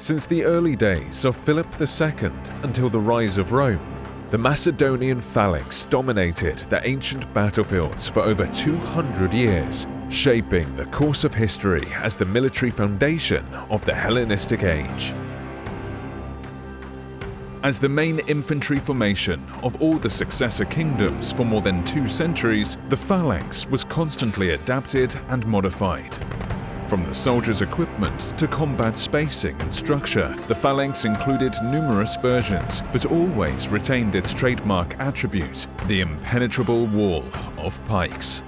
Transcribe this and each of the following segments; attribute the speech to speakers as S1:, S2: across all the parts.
S1: Since the early days of Philip II until the rise of Rome, the Macedonian phalanx dominated the ancient battlefields for over 200 years, shaping the course of history as the military foundation of the Hellenistic age. As the main infantry formation of all the successor kingdoms for more than 2 centuries, the phalanx was constantly adapted and modified. From the soldiers' equipment to combat spacing and structure, the phalanx included numerous versions, but always retained its trademark attribute, the impenetrable wall of pikes.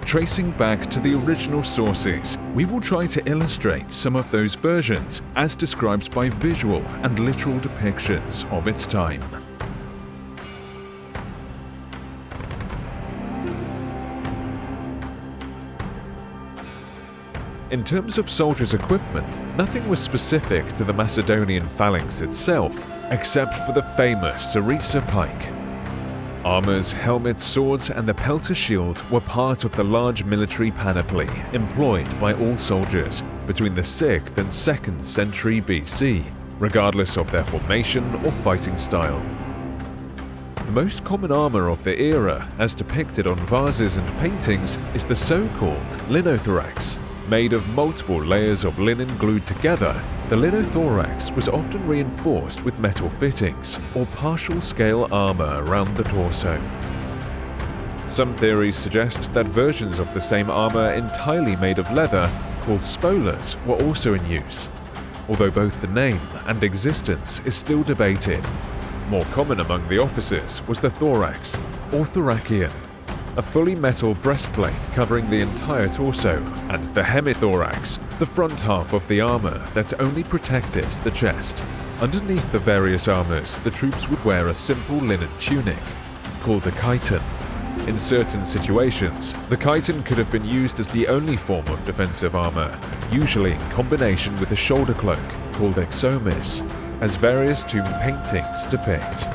S1: Tracing back to the original sources, we will try to illustrate some of those versions as described by visual and literal depictions of its time. In terms of soldiers' equipment, nothing was specific to the Macedonian phalanx itself, except for the famous sarisa pike. Armors, helmets, swords, and the pelter shield were part of the large military panoply employed by all soldiers between the 6th and 2nd century BC, regardless of their formation or fighting style. The most common armor of the era, as depicted on vases and paintings, is the so-called linothorax. Made of multiple layers of linen glued together, the linothorax was often reinforced with metal fittings or partial scale armor around the torso. Some theories suggest that versions of the same armor entirely made of leather, called spolas, were also in use, although both the name and existence is still debated. More common among the officers was the thorax, or thoracion, a fully metal breastplate covering the entire torso, and the hemithorax, the front half of the armor that only protected the chest. Underneath the various armors, the troops would wear a simple linen tunic, called a chiton. In certain situations, the chiton could have been used as the only form of defensive armor, usually in combination with a shoulder cloak, called exomis, as various tomb paintings depict.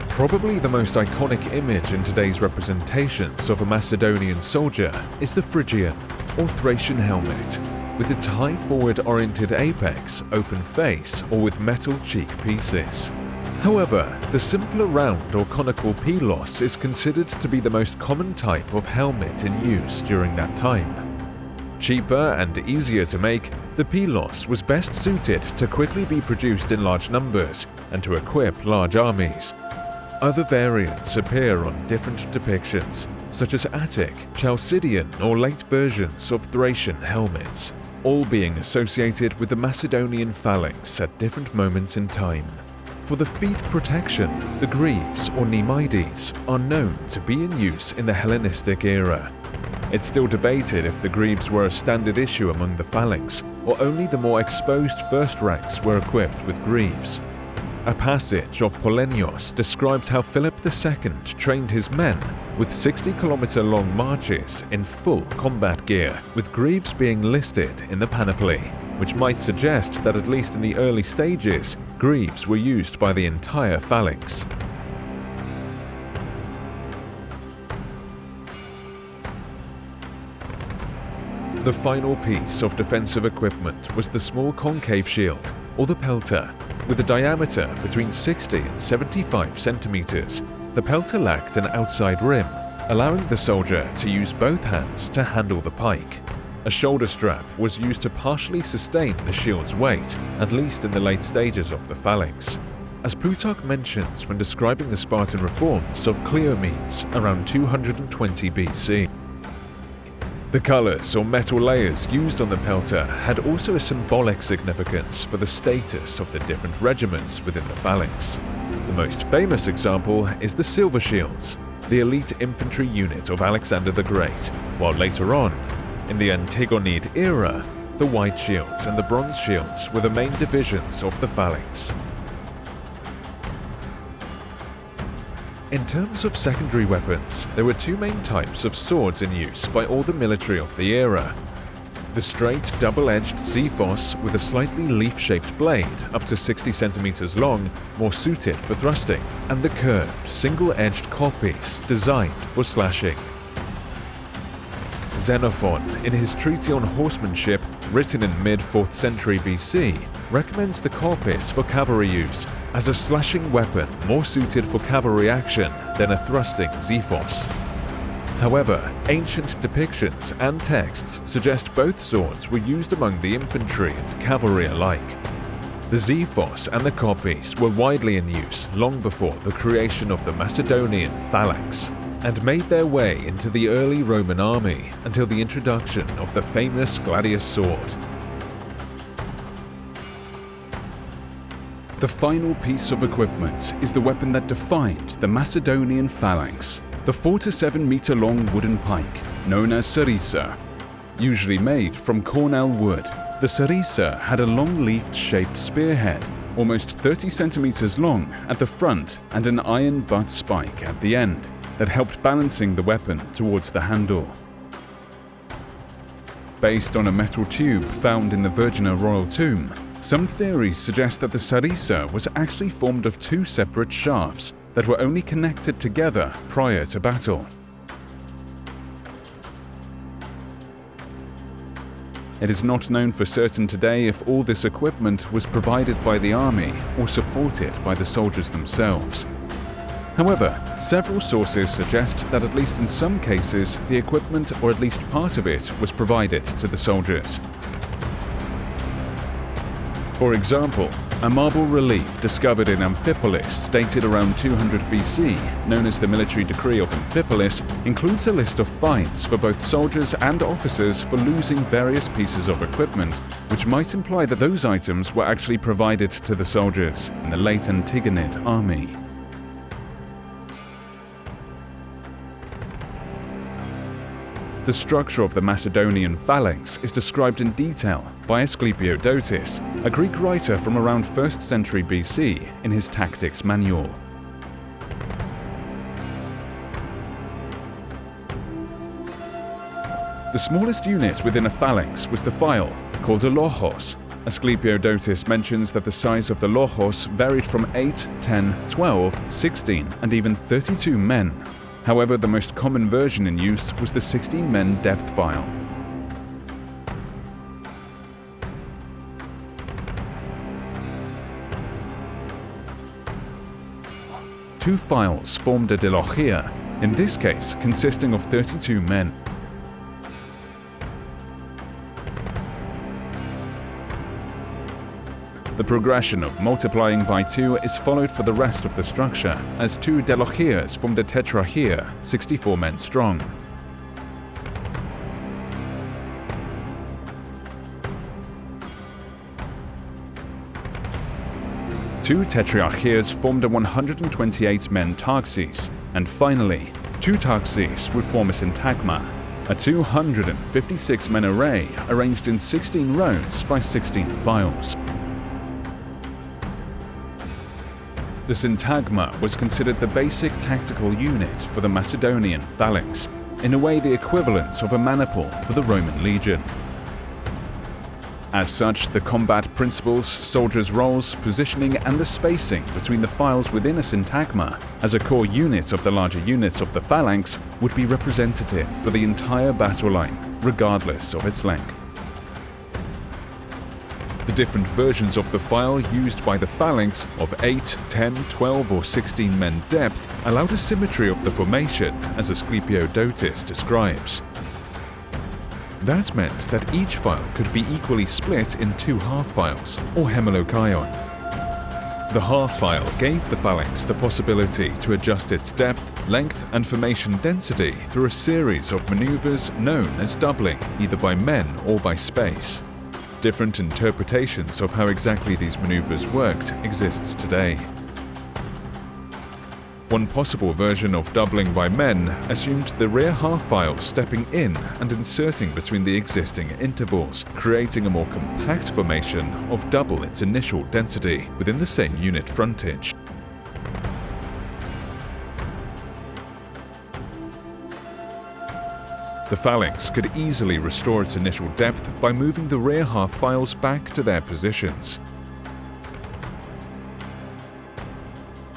S1: Probably the most iconic image in today's representations of a Macedonian soldier is the Phrygian, or Thracian helmet, with its high forward-oriented apex, open face, or with metal cheek pieces. However, the simpler round or conical pilos is considered to be the most common type of helmet in use during that time. Cheaper and easier to make, the pilos was best suited to quickly be produced in large numbers and to equip large armies. Other variants appear on different depictions, such as Attic, Chalcidian, or late versions of Thracian helmets, all being associated with the Macedonian phalanx at different moments in time. For the feet protection, the greaves or nemides are known to be in use in the Hellenistic era. It's still debated if the greaves were a standard issue among the phalanx, or only the more exposed first ranks were equipped with greaves. A passage of Polenios described how Philip II trained his men with 60-kilometer-long marches in full combat gear, with greaves being listed in the panoply, which might suggest that at least in the early stages, greaves were used by the entire phalanx. The final piece of defensive equipment was the small concave shield, or the pelter. With a diameter between 60 and 75 centimeters, the pelter lacked an outside rim, allowing the soldier to use both hands to handle the pike. A shoulder strap was used to partially sustain the shield's weight, at least in the late stages of the phalanx. As Plutarch mentions when describing the Spartan reforms of Cleomenes around 220 BC. The colors or metal layers used on the pelter had also a symbolic significance for the status of the different regiments within the phalanx. The most famous example is the silver shields, the elite infantry unit of Alexander the Great, while later on, in the Antigonid era, the white shields and the bronze shields were the main divisions of the phalanx. In terms of secondary weapons, there were 2 main types of swords in use by all the military of the era. The straight, double-edged Xiphos with a slightly leaf-shaped blade up to 60 centimeters long, more suited for thrusting, and the curved, single-edged codpiece designed for slashing. Xenophon, in his treatise on horsemanship, written in mid-4th century BC, recommends the codpiece for cavalry use as a slashing weapon more suited for cavalry action than a thrusting Xiphos. However, ancient depictions and texts suggest both swords were used among the infantry and cavalry alike. The Xiphos and the codpiece were widely in use long before the creation of the Macedonian phalanx, and made their way into the early Roman army until the introduction of the famous gladius sword.
S2: The final piece of equipment is the weapon that defined the Macedonian phalanx, the 4 to 7 meter long wooden pike, known as sarisa. Usually made from cornel wood, the sarisa had a long leafed shaped spearhead, almost 30 centimeters long at the front and an iron butt spike at the end, that helped balancing the weapon towards the handle. Based on a metal tube found in the Virginia royal tomb, some theories suggest that the sarisa was actually formed of 2 separate shafts that were only connected together prior to battle. It is not known for certain today if all this equipment was provided by the army or supported by the soldiers themselves. However, several sources suggest that at least in some cases, the equipment or at least part of it was provided to the soldiers. For example, a marble relief discovered in Amphipolis dated around 200 BC, known as the Military Decree of Amphipolis, includes a list of fines for both soldiers and officers for losing various pieces of equipment, which might imply that those items were actually provided to the soldiers in the late Antigonid army. The structure of the Macedonian phalanx is described in detail by Asclepiodotus, a Greek writer from around 1st century BC, in his Tactics Manual. The smallest unit within a phalanx was the file, called a lohos. Asclepiodotus mentions that the size of the lohos varied from 8, 10, 12, 16, and even 32 men. However, the most common version in use was the 16-men depth file. Two files formed a dilochia, in this case consisting of 32 men. The progression of multiplying by 2 is followed for the rest of the structure, as 2 dilochias formed a tetrarchia, 64 men strong. Two tetrarchias formed a 128-men tarxis, and finally, 2 tarxis would form a syntagma, a 256-men array arranged in 16 rows by 16 files. The syntagma was considered the basic tactical unit for the Macedonian phalanx, in a way the equivalent of a maniple for the Roman legion. As such, the combat principles, soldiers' roles, positioning, and the spacing between the files within a syntagma, as a core unit of the larger units of the phalanx, would be representative for the entire battle line, regardless of its length. The different versions of the file used by the phalanx of 8, 10, 12 or 16 men depth allowed a symmetry of the formation as Asclepiodotus describes. That meant that each file could be equally split in 2 half files, or homolokaion. The half file gave the phalanx the possibility to adjust its depth, length and formation density through a series of maneuvers known as doubling, either by men or by space. Different interpretations of how exactly these maneuvers worked exists today. One possible version of doubling by men assumed the rear half file stepping in and inserting between the existing intervals, creating a more compact formation of double its initial density within the same unit frontage. The phalanx could easily restore its initial depth by moving the rear half files back to their positions.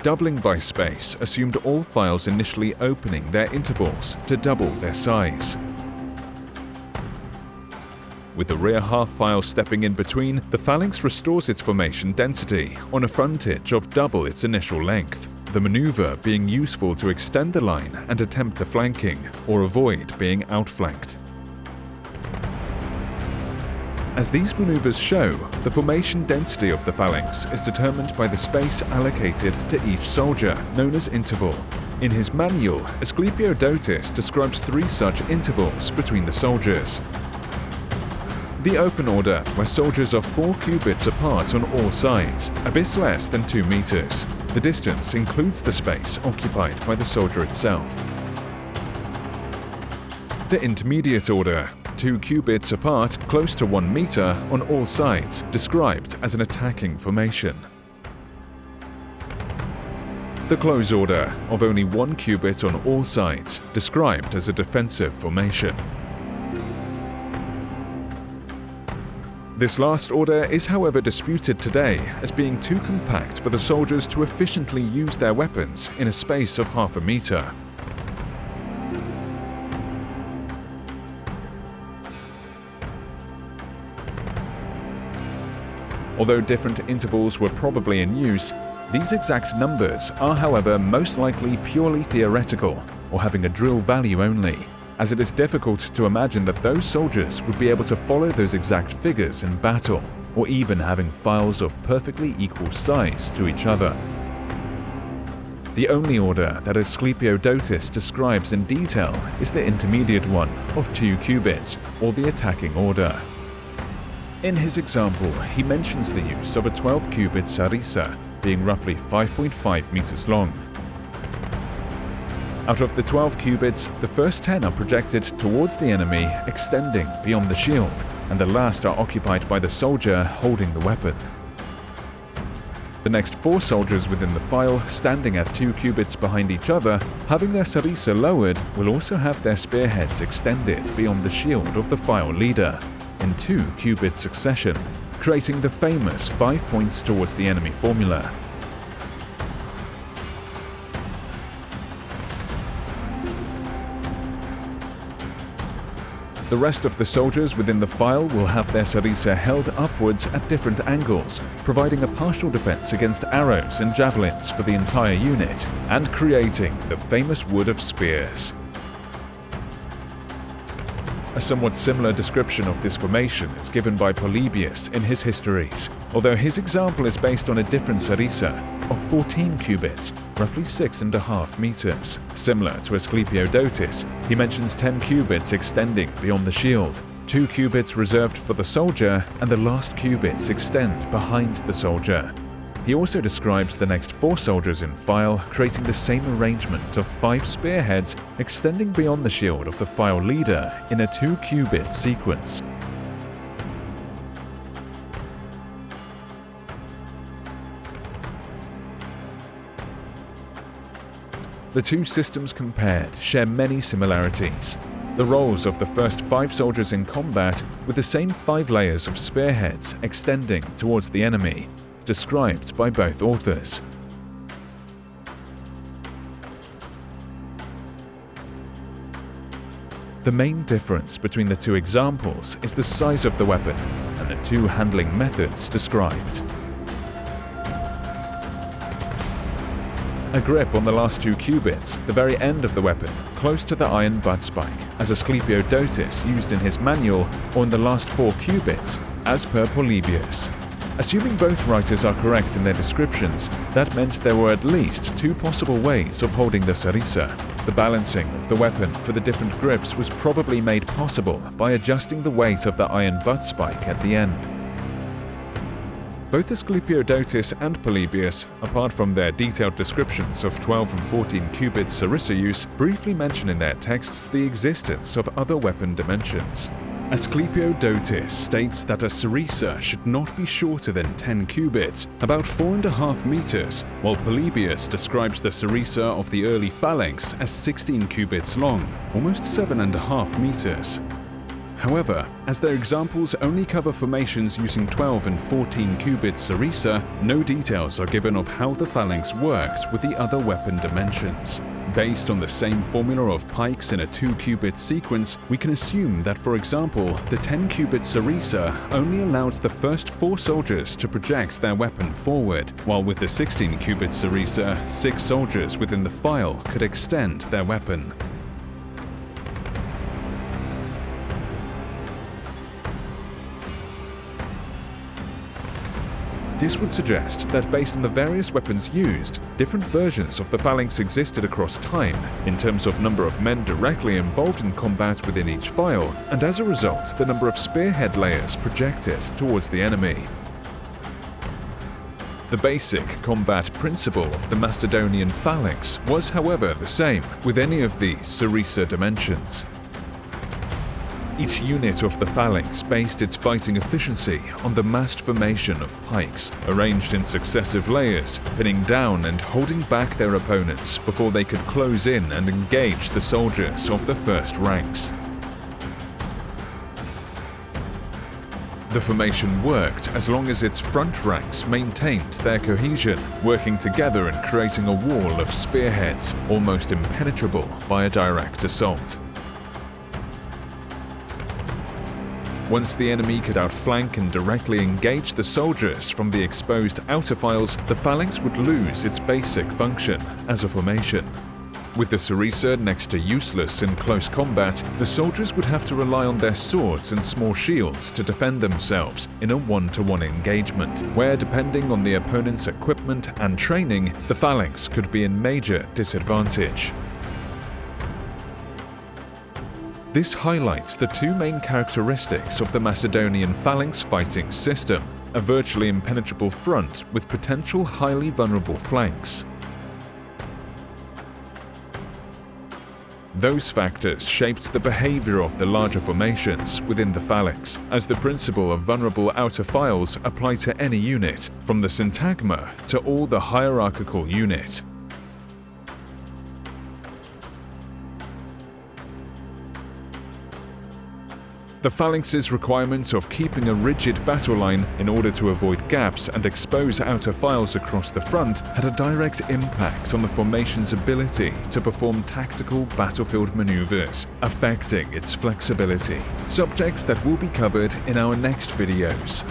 S2: Doubling by space assumed all files initially opening their intervals to double their size. With the rear half file stepping in between, the phalanx restores its formation density on a frontage of double its initial length, the maneuver being useful to extend the line and attempt a flanking, or avoid being outflanked. As these maneuvers show, the formation density of the phalanx is determined by the space allocated to each soldier, known as interval. In his manual, Asclepiodotus describes 3 such intervals between the soldiers. The open order, where soldiers are 4 cubits apart on all sides, a bit less than 2 meters. The distance includes the space occupied by the soldier itself. The intermediate order, 2 cubits apart, close to 1 meter on all sides, described as an attacking formation. The close order, of only 1 cubit on all sides, described as a defensive formation. This last order is however disputed today as being too compact for the soldiers to efficiently use their weapons in a space of half a meter. Although different intervals were probably in use, these exact numbers are however most likely purely theoretical or having a drill value only, as it is difficult to imagine that those soldiers would be able to follow those exact figures in battle, or even having files of perfectly equal size to each other. The only order that Asclepiodotus describes in detail is the intermediate one of 2 cubits, or the attacking order. In his example, he mentions the use of a 12-cubit sarisa, being roughly 5.5 meters long. Out of the 12 cubits, the first 10 are projected towards the enemy, extending beyond the shield, and the last are occupied by the soldier holding the weapon. The next 4 soldiers within the file, standing at 2 cubits behind each other, having their sarisa lowered, will also have their spearheads extended beyond the shield of the file leader, in 2-cubit succession, creating the famous 5 points towards the enemy formula. The rest of the soldiers within the file will have their sarisa held upwards at different angles, providing a partial defense against arrows and javelins for the entire unit, and creating the famous wood of spears. A somewhat similar description of this formation is given by Polybius in his histories, although his example is based on a different sarisa of 14 cubits, roughly 6.5 meters. Similar to Asclepiodotus, he mentions 10 cubits extending beyond the shield, 2 cubits reserved for the soldier, and the last cubits extend behind the soldier. He also describes the next 4 soldiers in file, creating the same arrangement of 5 spearheads extending beyond the shield of the file leader in a 2-cubit sequence. The 2 systems compared share many similarities. The roles of the first 5 soldiers in combat with the same 5 layers of spearheads extending towards the enemy, described by both authors. The main difference between the 2 examples is the size of the weapon and the 2 handling methods described. A grip on the last 2 cubits, the very end of the weapon, close to the iron butt spike, as Asclepiodotus used in his manual, or in the last 4 cubits, as per Polybius. Assuming both writers are correct in their descriptions, that meant there were at least 2 possible ways of holding the sarisa. The balancing of the weapon for the different grips was probably made possible by adjusting the weight of the iron butt spike at the end. Both Asclepiodotus and Polybius, apart from their detailed descriptions of 12 and 14 cubit sarisa use, briefly mention in their texts the existence of other weapon dimensions. Asclepiodotis states that a sarisa should not be shorter than 10 cubits, about 4.5 meters, while Polybius describes the sarisa of the early phalanx as 16 cubits long, almost 7.5 meters. However, as their examples only cover formations using 12 and 14 cubit sarisa, no details are given of how the phalanx worked with the other weapon dimensions. Based on the same formula of pikes in a 2-cubit sequence, we can assume that, for example, the 10-cubit sarisa only allowed the first 4 soldiers to project their weapon forward, while with the 16-cubit sarisa, 6 soldiers within the file could extend their weapon. This would suggest that based on the various weapons used, different versions of the phalanx existed across time in terms of number of men directly involved in combat within each file, and as a result, the number of spearhead layers projected towards the enemy. The basic combat principle of the Macedonian phalanx was, however, the same with any of these sarisa dimensions. Each unit of the phalanx based its fighting efficiency on the massed formation of pikes, arranged in successive layers, pinning down and holding back their opponents before they could close in and engage the soldiers of the first ranks. The formation worked as long as its front ranks maintained their cohesion, working together and creating a wall of spearheads, almost impenetrable by a direct assault. Once the enemy could outflank and directly engage the soldiers from the exposed outer files, the phalanx would lose its basic function as a formation. With the sarisa next to useless in close combat, the soldiers would have to rely on their swords and small shields to defend themselves in a one-to-one engagement, where depending on the opponent's equipment and training, the phalanx could be in major disadvantage. This highlights the 2 main characteristics of the Macedonian phalanx fighting system: a virtually impenetrable front with potential highly vulnerable flanks. Those factors shaped the behavior of the larger formations within the phalanx, as the principle of vulnerable outer files apply to any unit, from the syntagma to all the hierarchical unit. The phalanx's requirement of keeping a rigid battle line in order to avoid gaps and expose outer files across the front had a direct impact on the formation's ability to perform tactical battlefield maneuvers, affecting its flexibility, subjects that will be covered in our next videos.